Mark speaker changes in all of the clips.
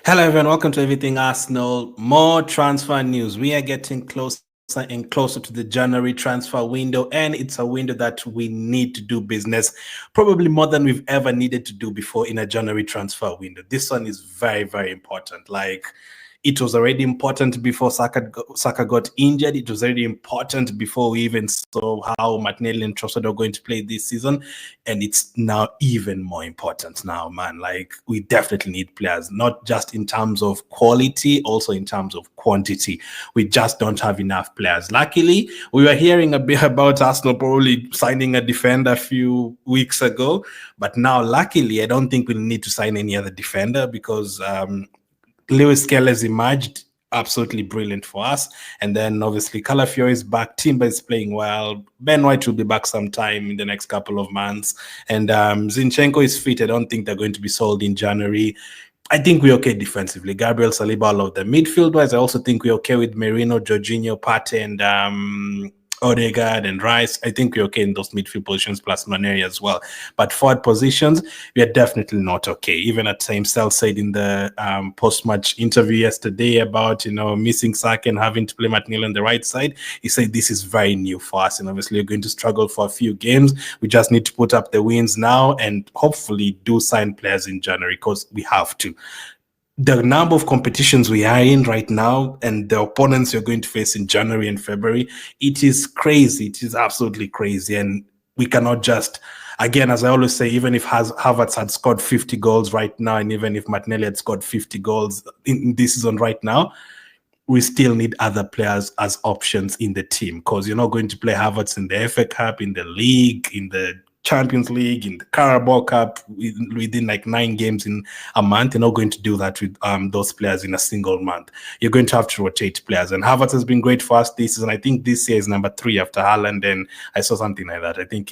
Speaker 1: Hello, everyone. Welcome to Everything Arsenal. More transfer news. We are getting closer and closer to the January transfer window, and it's a window that we need to do business, probably more than we've ever needed to do before in a January transfer window. This one is very, very important. Like, it was already important before Saka got injured. It was already important before we even saw how Martinelli and Trossard are going to play this season. And it's now even more important now, man. Like, we definitely need players, not just in terms of quality, also in terms of quantity. We just don't have enough players. Luckily, we were hearing a bit about Arsenal probably signing a defender a few weeks ago. But now, luckily, I don't think we'll need to sign any other defender because Lewis Kelly's emerged, absolutely brilliant for us. And then obviously Calafiori is back. Timber is playing well. Ben White will be back sometime in the next couple of months. And Zinchenko is fit. I don't think they're going to be sold in January. I think we're okay defensively. Gabriel Saliba, all of them. Midfield-wise, I also think we're okay with Merino, Jorginho, Partey, and Odegaard and Rice. I think we're okay in those midfield positions, plus Maneri as well. But forward positions, we are definitely not okay. Even at himself said in the post-match interview yesterday about, missing Saka and having to play Martinelli on the right side, he said this is very new for us. And obviously we're going to struggle for a few games. We just need to put up the wins now and hopefully do sign players in January because we have to. The number of competitions we are in right now and the opponents you're going to face in January and February, it is crazy. It is absolutely crazy. And we cannot just, again, as I always say, even if Havertz had scored 50 goals right now, and even if Martinelli had scored 50 goals in this season right now, we still need other players as options in the team because you're not going to play Havertz in the FA Cup, in the league, in the Champions League, in the Carabao Cup within like 9 games in a month. You're not going to do that with those players in a single month. You're going to have to rotate players. And Havertz has been great for us this season. I think this year is number 3 after Haaland. And I saw something like that. I think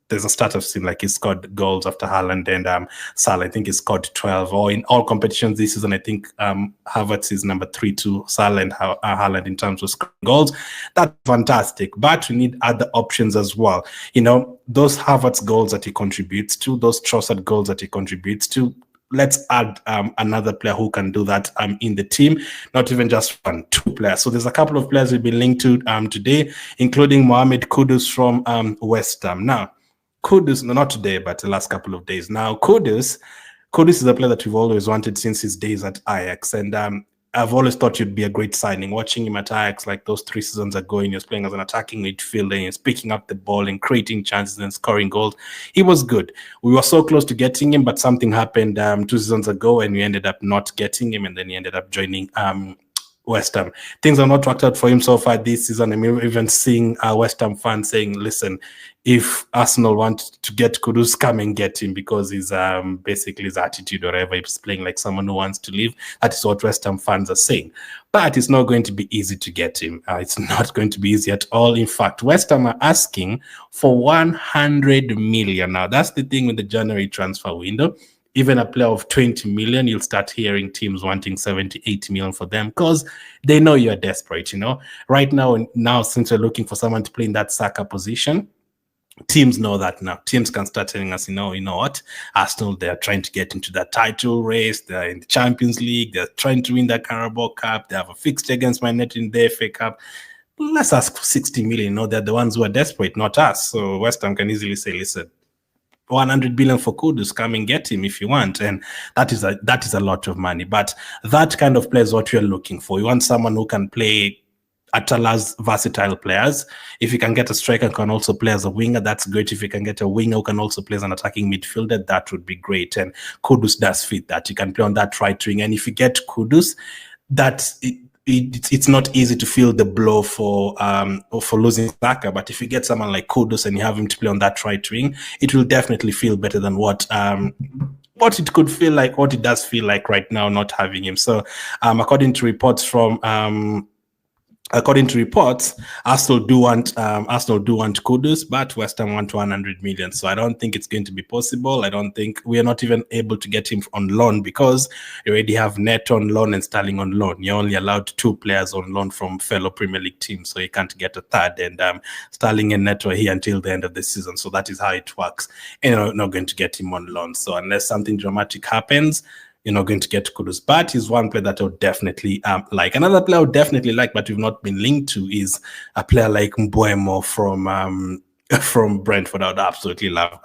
Speaker 1: there's a stat of him like he scored goals after Haaland and Salah. I think he scored 12. Or in all competitions this season, I think Havertz is number 3 to Salah and Haaland in terms of scoring goals. That's fantastic. But we need other options as well. Those Havertz goals that he contributes to, those Trossard goals that he contributes to, let's add another player who can do that in the team, not even just 1, 2 players. So there's a couple of players we've been linked to today, including Mohammed Kudus from West Ham. Now, Kudus, no, not today, but the last couple of days. Now, Kudus is a player that we've always wanted since his days at Ajax. And I've always thought he'd be a great signing. Watching him at Ajax like those 3 seasons ago, and he was playing as an attacking midfielder, and he was picking up the ball and creating chances and scoring goals. He was good. We were so close to getting him, but something happened 2 seasons ago, and we ended up not getting him, and then he ended up joining West Ham. Things have not worked out for him so far this season. I'm even seeing West Ham fans saying, listen, if Arsenal want to get Kudus, come and get him because he's basically his attitude or whatever. He's playing like someone who wants to leave. That is what West Ham fans are saying. But it's not going to be easy to get him. It's not going to be easy at all. In fact, West Ham are asking for 100 million. Now, that's the thing with the January transfer window. Even a player of 20 million, you'll start hearing teams wanting 70, 80 million for them because they know you're desperate, Right now, since we're looking for someone to play in that Saka position, teams know that now. Teams can start telling us, you know what? Arsenal, they're trying to get into that title race. They're in the Champions League. They're trying to win the Carabao Cup. They have a fixture against Man United in the FA Cup. Let's ask for 60 million. They're the ones who are desperate, not us. So West Ham can easily say, listen, 100 billion for Kudus, come and get him if you want. And that is a lot of money. But that kind of player is what we're looking for. You want someone who can play at as versatile players. If you can get a striker who can also play as a winger, that's great. If you can get a winger who can also play as an attacking midfielder, that would be great. And Kudus does fit that. You can play on that right wing. And if you get Kudus, it's not easy to feel the blow for losing Saka, but if you get someone like Kudus and you have him to play on that right wing, it will definitely feel better than what it could feel like, what it does feel like right now, not having him. So, according to reports, Arsenal do want Kudus, but West Ham want 100 million. So I don't think it's going to be possible. I don't think we are not even able to get him on loan because you already have Neto on loan and Sterling on loan. You're only allowed 2 players on loan from fellow Premier League teams, so you can't get a third. And Sterling and Neto are here until the end of the season, so that is how it works. And you're not going to get him on loan. So unless something dramatic happens, you're not going to get Kudus. But he's one player that I would definitely like. Another player I would definitely like, but we've not been linked to, is a player like Mbeumo from Brentford. I would absolutely love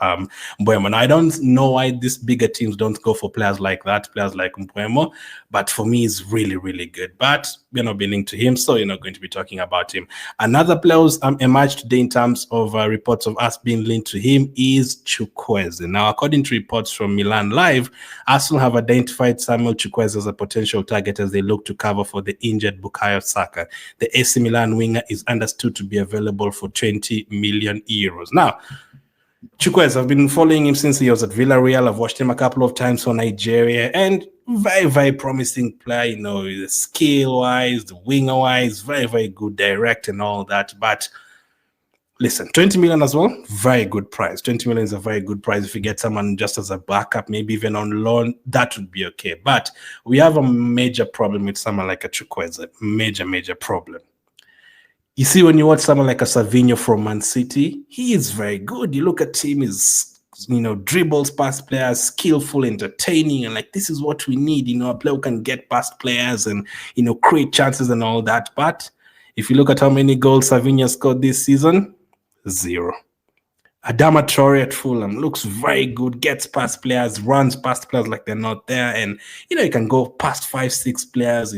Speaker 1: Mbeumo. And I don't know why these bigger teams don't go for players like that, players like Mbeumo, but for me, he's really, really good. But we're not being linked to him, so you're not going to be talking about him. Another player who's emerged today in terms of reports of us being linked to him is Chukwueze. Now, according to reports from Milan Live, Arsenal have identified Samuel Chukwueze as a potential target as they look to cover for the injured Bukayo Saka. The AC Milan winger is understood to be available for 20 million euros. Now, Chukwueze, I've been following him since he was at Villarreal. I've watched him a couple of times for Nigeria, and very, very promising player, the skill-wise, the winger-wise, very, very good direct and all that. But listen, 20 million as well, very good price. 20 million is a very good price. If you get someone just as a backup, maybe even on loan, that would be okay. But we have a major problem with someone like a Chukwueze. Major problem. You see, when you watch someone like a Savinho from Man City, he is very good. You look at him, he's, dribbles past players, skillful, entertaining, and like, this is what we need, a player who can get past players and, create chances and all that. But if you look at how many goals Savinho scored this season, 0. Adama Traore at Fulham looks very good, gets past players, runs past players like they're not there, and he can go past 5-6 players,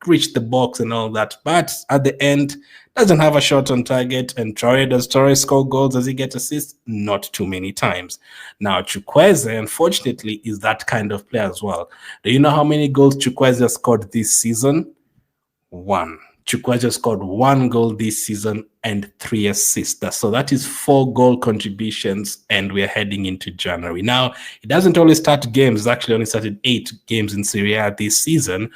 Speaker 1: reach the box and all that, but at the end doesn't have a shot on target. And does Traore score goals? Does he get assists? Not too many times. Now, Chukwueze, unfortunately, is that kind of player as well. Do you know how many goals Chukwueze scored this season? 1. Chukwueze scored 1 goal this season and 3 assists. So that is 4 goal contributions, and we're heading into January. Now, he doesn't always start games. He's actually only started 8 games in Serie A this season,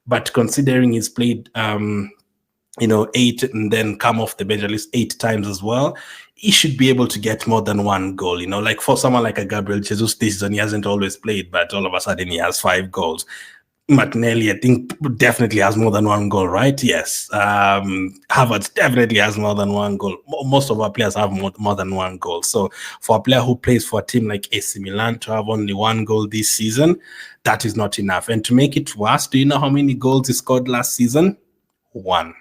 Speaker 1: but considering he's played 8 and then come off the bench at least 8 times as well, he should be able to get more than 1 goal. Like for someone like a Gabriel Jesus this season, he hasn't always played, but all of a sudden he has 5 goals. Martinelli, I think, definitely has more than 1 goal, right? Yes. Havertz definitely has more than 1 goal. Most of our players have more than 1 goal. So for a player who plays for a team like AC Milan to have only 1 goal this season, that is not enough. And to make it worse, do you know how many goals he scored last season? 1.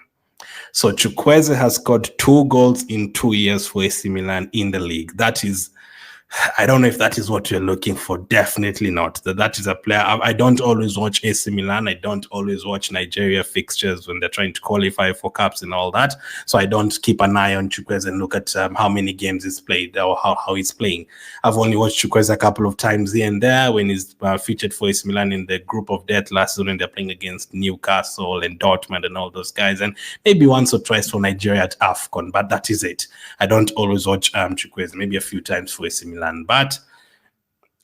Speaker 1: So Chukwueze has scored 2 goals in 2 years for AC Milan in the league. That is, I don't know if that is what you're looking for. Definitely not. That is a player. I don't always watch AC Milan. I don't always watch Nigeria fixtures when they're trying to qualify for cups and all that. So I don't keep an eye on Chukwueze and look at how many games he's played or how he's playing. I've only watched Chukwueze a couple of times here and there when he's featured for AC Milan in the group of death last season when they're playing against Newcastle and Dortmund and all those guys, and maybe once or twice for Nigeria at AFCON, but that is it. I don't always watch Chukwueze, maybe a few times for AC Milan. But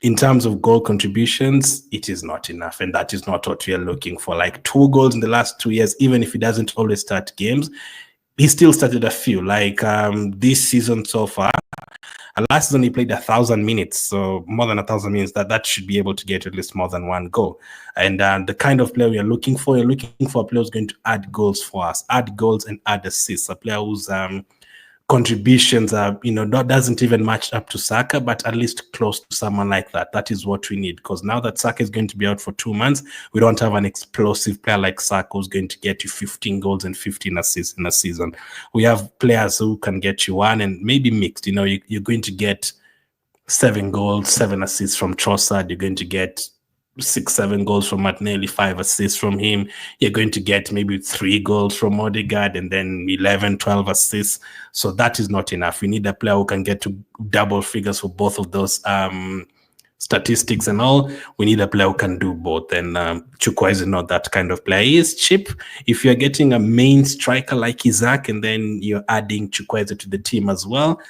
Speaker 1: in terms of goal contributions, it is not enough, and that is not what we are looking for. Like 2 goals in the last 2 years, even if he doesn't always start games, he still started a few. Like this season so far, and last season he played 1,000 minutes, so more than 1,000 minutes. That should be able to get at least more than 1 goal. And the kind of player we are looking for, you're looking for a player who's going to add goals for us, add goals and add assists. A player who's contributions are, doesn't even match up to Saka, but at least close to someone like that. That is what we need, because now that Saka is going to be out for 2 months, we don't have an explosive player like Saka who's going to get you 15 goals and 15 assists in a season. We have players who can get you 1 and maybe mixed. You're going to get 7 goals, 7 assists from Trossard. You're going to get 6-7 goals from Martinelli, 5 assists from him. You're going to get maybe 3 goals from Odegaard and then 11-12 assists. So that is not enough. We need a player who can get to double figures for both of those statistics and all. We need a player who can do both, and Chukwueze is not that kind of player. He is cheap. If you're getting a main striker like Isaac and then you're adding Chukwueze to the team as well,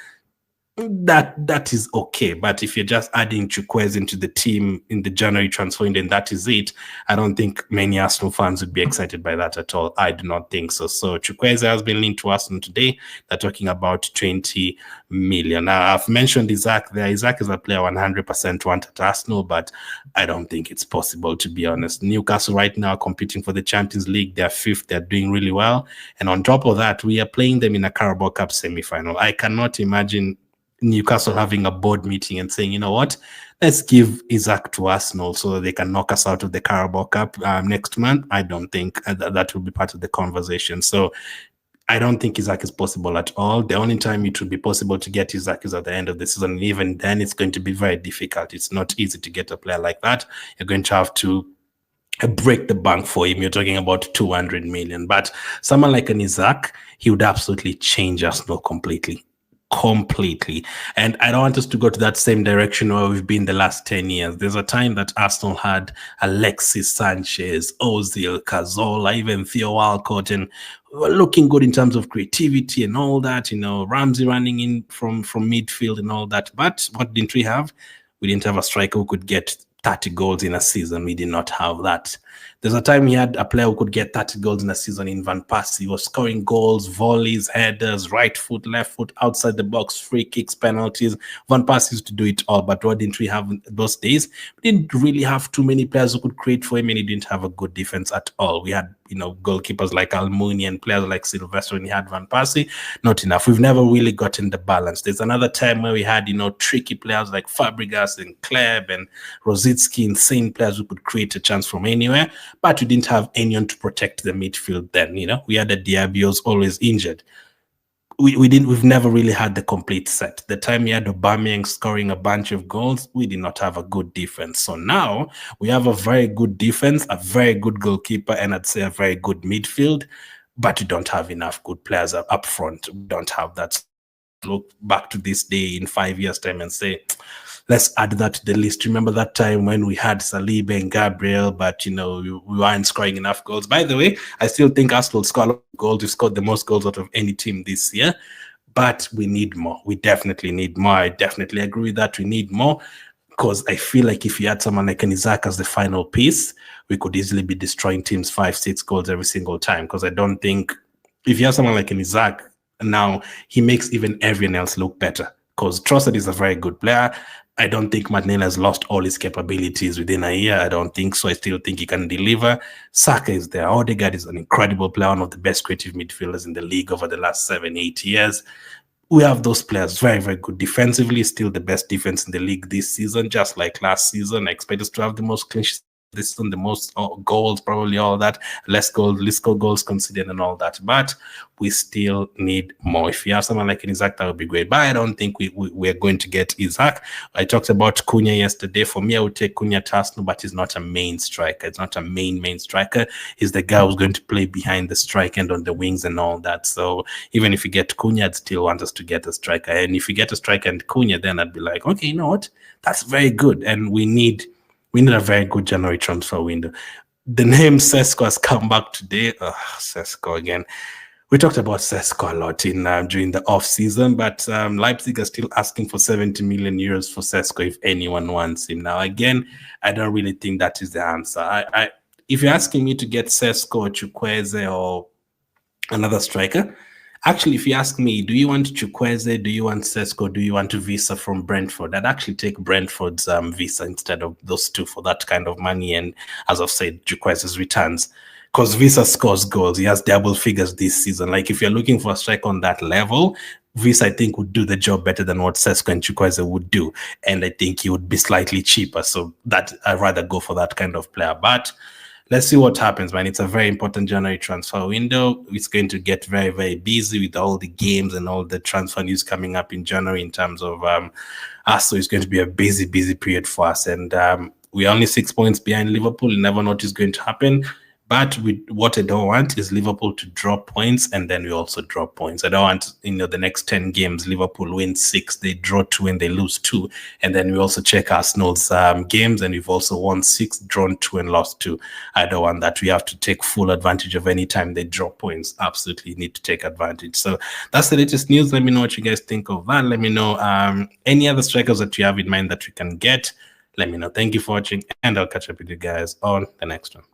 Speaker 1: that is okay. But if you're just adding Chukwueze into the team in the January transfer window and that is it, I don't think many Arsenal fans would be excited by that at all. I do not think so. So Chukwueze has been linked to Arsenal today. They're talking about 20 million. Now, I've mentioned Isaac there. Isaac is a player 100% wanted at Arsenal, but I don't think it's possible, to be honest. Newcastle right now are competing for the Champions League. They're 5th. They're doing really well. And on top of that, we are playing them in a Carabao Cup semi-final. I cannot imagine Newcastle having a board meeting and saying, you know what, let's give Isaac to Arsenal so that they can knock us out of the Carabao Cup next month. I don't think that will be part of the conversation. So I don't think Isaac is possible at all. The only time it will be possible to get Isaac is at the end of the season. And even then, it's going to be very difficult. It's not easy to get a player like that. You're going to have to break the bank for him. You're talking about 200 million. But someone like an Isaac, he would absolutely change Arsenal completely. And I don't want us to go to that same direction where we've been the last 10 years. There's a time that Arsenal had Alexis Sanchez, Ozil, Cazorla, even Theo Walcott, and were looking good in terms of creativity and all that, Ramsey running in from midfield and all that. But what didn't we have? We didn't have a striker who could get 30 goals in a season. We did not have that. There's a time we had a player who could get 30 goals in a season in Van Persie. He was scoring goals, volleys, headers, right foot, left foot, outside the box, free kicks, penalties. Van Persie used to do it all, but what didn't we have in those days? We didn't really have too many players who could create for him, and he didn't have a good defense at all. We had, goalkeepers like Almunia and players like Sylvester, and he had Van Persie. Not enough. We've never really gotten the balance. There's another time where we had, tricky players like Fabregas and Kleb and Rosicki, insane players who could create a chance from anywhere, but we didn't have anyone to protect the midfield then. We had the Diabio's always injured. We've never really had the complete set. The time we had Aubameyang scoring a bunch of goals, we did not have a good defense. So now we have a very good defense, a very good goalkeeper, and I'd say a very good midfield, but we don't have enough good players up front. We don't have that. Look back to this day in 5 years' time and say, let's add that to the list. Remember that time when we had Saliba and Gabriel, but we weren't scoring enough goals. By the way, I still think Arsenal scored a lot of goals. We scored the most goals out of any team this year, but we need more. We definitely need more. I definitely agree with that. We need more, because I feel like if you had someone like an Isaac as the final piece, we could easily be destroying teams 5-6 goals every single time. Because I don't think if you have someone like an Isaac, now he makes even everyone else look better. Because Trossard is a very good player. I don't think Martinelli has lost all his capabilities within a year. I don't think so. I still think he can deliver. Saka is there. Odegaard is an incredible player, one of the best creative midfielders in the league over the last 7-8 years. We have those players very, very good defensively. Still the best defense in the league this season, just like last season. I expect us to have the most clean sheets this season, the most goals, probably all that, less goals considered and all that. But we still need more. If you have someone like Isaac, that would be great. But I don't think we're going to get Isaac. I talked about Cunha yesterday. For me, I would take Cunha to Arsenal, but he's not a main striker. It's not a main striker. He's the guy who's going to play behind the strike and on the wings and all that. So even if you get Cunha, I'd still want us to get a striker. And if you get a striker and Cunha, then I'd be like, okay, you know what? That's very good. And we need a very good January transfer window. The name Sesko has come back today. Sesko again. We talked about Sesko a lot during the off season, but Leipzig are still asking for 70 million euros for Sesko if anyone wants him. Now, again, I don't really think that is the answer. If you're asking me to get Sesko or Chukwueze or another striker, actually, if you ask me, do you want Chukwueze, do you want Sesko, do you want Visa from Brentford? I'd actually take Brentford's Visa instead of those two for that kind of money. And as I've said, Chukwueze's returns. Because Visa scores goals. He has double figures this season. Like, if you're looking for a striker on that level, Visa, I think, would do the job better than what Sesko and Chukwueze would do. And I think he would be slightly cheaper. So that I'd rather go for that kind of player. But let's see what happens, man. It's a very important January transfer window. It's going to get very, very busy with all the games and all the transfer news coming up in January in terms of us. So it's going to be a busy period for us. And we're only 6 points behind Liverpool. You never know what is going to happen. But what I don't want is Liverpool to drop points and then we also drop points. I don't want, the next 10 games, Liverpool win 6, they draw 2 and they lose 2. And then we also check Arsenal's games and we've also won 6, drawn 2 and lost 2. I don't want that. We have to take full advantage of any time they drop points. Absolutely need to take advantage. So that's the latest news. Let me know what you guys think of that. Let me know any other strikers that you have in mind that we can get. Let me know. Thank you for watching and I'll catch up with you guys on the next one.